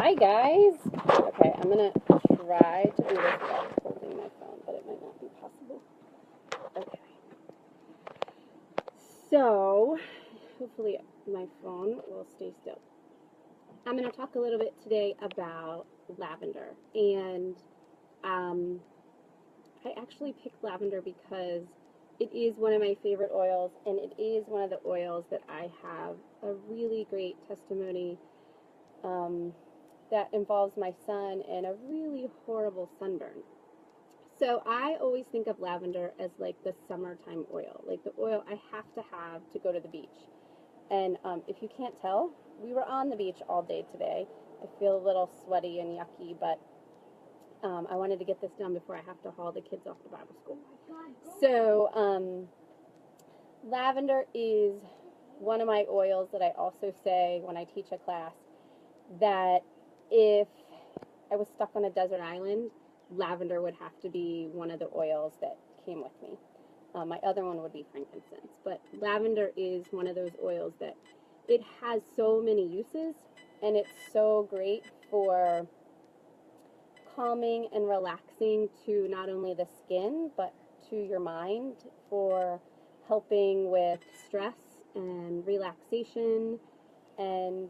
Hi guys! Okay, I'm gonna try to do this while holding my phone, but it might not be possible. Okay. So, hopefully my phone will stay still. I'm gonna talk a little bit today about lavender, and I actually picked lavender because it is one of my favorite oils, and it is one of the oils that I have a really great testimony that involves my son and a really horrible sunburn. So I always think of lavender as like the summertime oil, like the oil I have to go to the beach. And if you can't tell, we were on the beach all day today. I feel a little sweaty and yucky, but I wanted to get this done before I have to haul the kids off to Bible school. So lavender is one of my oils that I also say when I teach a class that if I was stuck on a desert island, lavender would have to be one of the oils that came with me. My other one would be frankincense, but lavender is one of those oils that it has so many uses, and it's so great for calming and relaxing to not only the skin, but to your mind, for helping with stress and relaxation and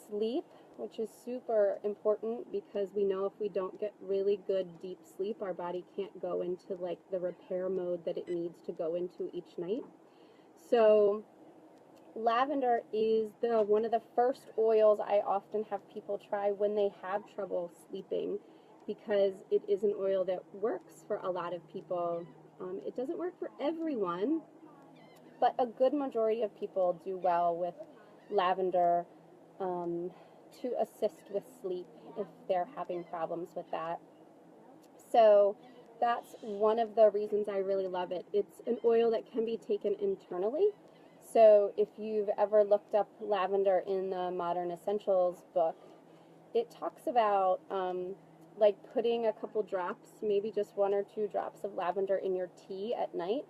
sleep, which is super important because we know if we don't get really good deep sleep, our body can't go into like the repair mode that it needs to go into each night. So lavender is one of the first oils I often have people try when they have trouble sleeping, because it is an oil that works for a lot of people. It doesn't work for everyone, but a good majority of people do well with lavender to assist with sleep if they're having problems with that. So that's one of the reasons I really love it. It's an oil that can be taken internally. So if you've ever looked up lavender in the Modern Essentials book, it talks about like putting a couple drops, maybe just 1 or 2 drops of lavender in your tea at night.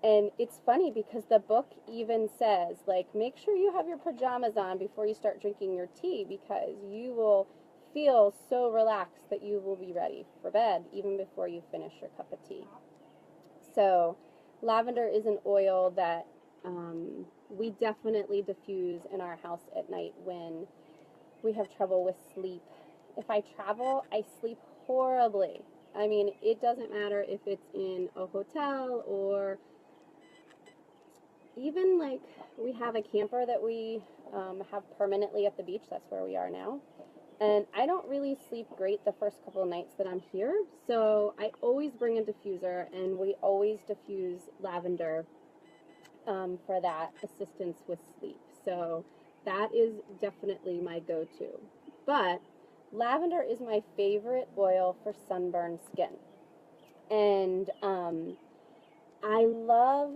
And it's funny because the book even says, like, make sure you have your pajamas on before you start drinking your tea, because you will feel so relaxed that you will be ready for bed even before you finish your cup of tea. So lavender is an oil that we definitely diffuse in our house at night when we have trouble with sleep. If I travel, I sleep horribly. I mean, it doesn't matter if it's in a hotel or even like we have a camper that we have permanently at the beach. That's where we are now. And I don't really sleep great the first couple of nights that I'm here. So I always bring a diffuser, and we always diffuse lavender for that assistance with sleep. So that is definitely my go-to. But lavender is my favorite oil for sunburned skin. And I love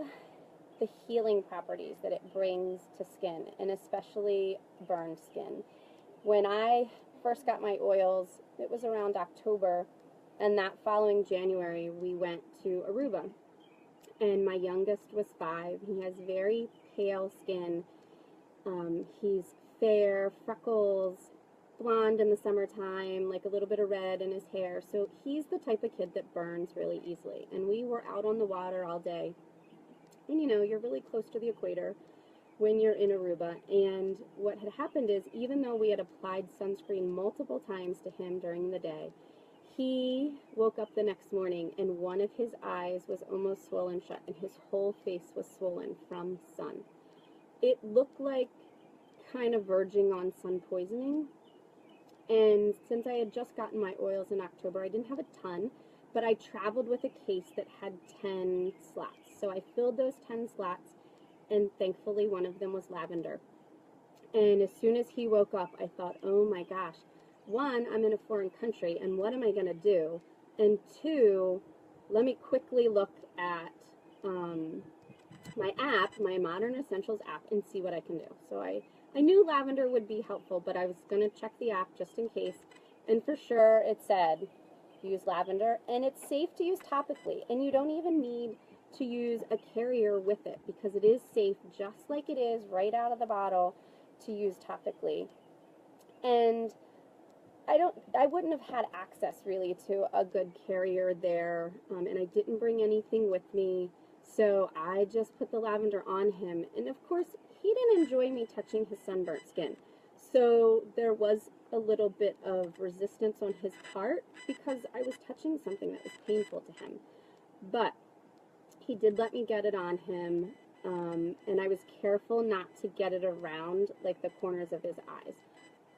the healing properties that it brings to skin, and especially burned skin. When I first got my oils, it was around October, and that following January we went to Aruba, and my youngest was 5. He has very pale skin. He's fair, freckles, blonde in the summertime, like a little bit of red in his hair. So he's the type of kid that burns really easily. And we were out on the water all day. And you know, you're really close to the equator when you're in Aruba. And what had happened is, even though we had applied sunscreen multiple times to him during the day, he woke up the next morning and one of his eyes was almost swollen shut, and his whole face was swollen from sun. It looked like kind of verging on sun poisoning. And since I had just gotten my oils in October, I didn't have a ton, but I traveled with a case that had 10 slots. So I filled those 10 slots, and thankfully one of them was lavender. And as soon as he woke up, I thought, oh my gosh, 1, I'm in a foreign country, and what am I going to do? And 2, let me quickly look at my app, my Modern Essentials app, and see what I can do. So I knew lavender would be helpful, but I was going to check the app just in case. And for sure it said use lavender, and it's safe to use topically, and you don't even need to use a carrier with it, because it is safe, just like it is right out of the bottle, to use topically. And I wouldn't have had access really to a good carrier there, and I didn't bring anything with me, so I just put the lavender on him, and of course he didn't enjoy me touching his sunburnt skin, so there was a little bit of resistance on his part because I was touching something that was painful to him, but he did let me get it on him, and I was careful not to get it around like the corners of his eyes.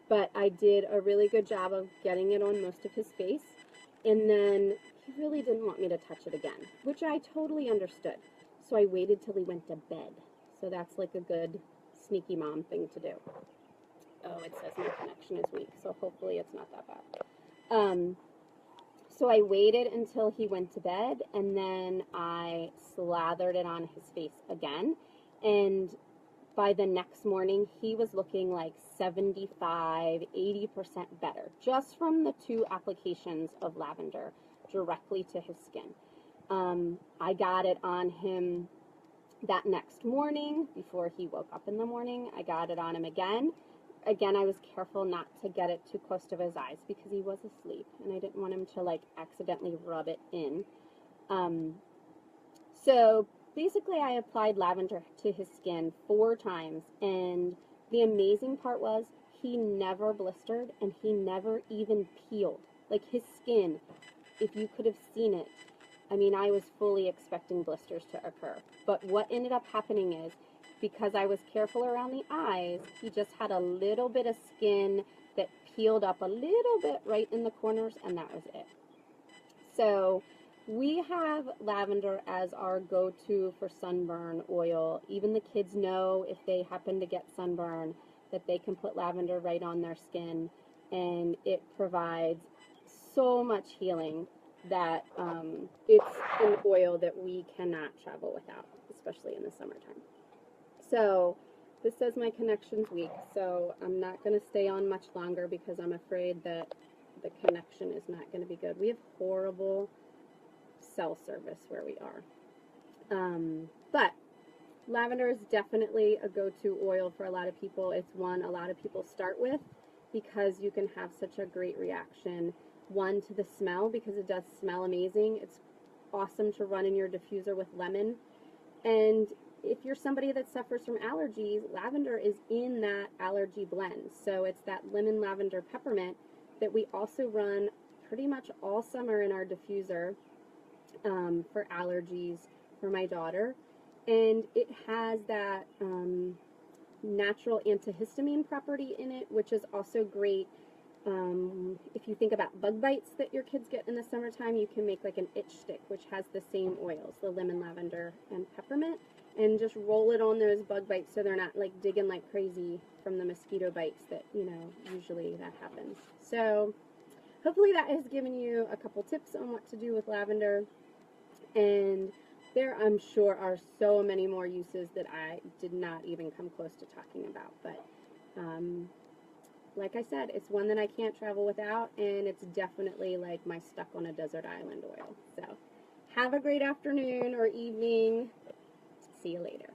But I did a really good job of getting it on most of his face, and then he really didn't want me to touch it again, which I totally understood. So I waited till he went to bed. So that's like a good sneaky mom thing to do. Oh, it says my connection is weak, so hopefully it's not that bad. So I waited until he went to bed, and then I slathered it on his face again, and by the next morning, he was looking like 75, 80% better, just from the 2 applications of lavender directly to his skin. I got it on him that next morning, before he woke up in the morning. I got it on him again. Again, I was careful not to get it too close to his eyes because he was asleep, and I didn't want him to like accidentally rub it in. So basically, I applied lavender to his skin 4 times, and the amazing part was he never blistered, and he never even peeled. Like, his skin, if you could have seen it, I mean, I was fully expecting blisters to occur. But what ended up happening is, because I was careful around the eyes, he just had a little bit of skin that peeled up a little bit right in the corners, and that was it. So we have lavender as our go-to for sunburn oil. Even the kids know if they happen to get sunburn that they can put lavender right on their skin, and it provides so much healing that it's an oil that we cannot travel without, especially in the summertime. So this says my connection's weak, so I'm not going to stay on much longer because I'm afraid that the connection is not going to be good. We have horrible cell service where we are. But lavender is definitely a go-to oil for a lot of people. It's one a lot of people start with because you can have such a great reaction. One, to the smell, because it does smell amazing. It's awesome to run in your diffuser with lemon. And if you're somebody that suffers from allergies, lavender is in that allergy blend. So it's that lemon, lavender, peppermint that we also run pretty much all summer in our diffuser for allergies for my daughter. And it has that natural antihistamine property in it, which is also great. If you think about bug bites that your kids get in the summertime, you can make like an itch stick, which has the same oils, the lemon, lavender, and peppermint, and just roll it on those bug bites so they're not like digging like crazy from the mosquito bites that, you know, usually that happens. So hopefully that has given you a couple tips on what to do with lavender. And there, I'm sure, are so many more uses that I did not even come close to talking about. But like I said, it's one that I can't travel without, and it's definitely like my stuck on a desert island oil. So have a great afternoon or evening. See you later.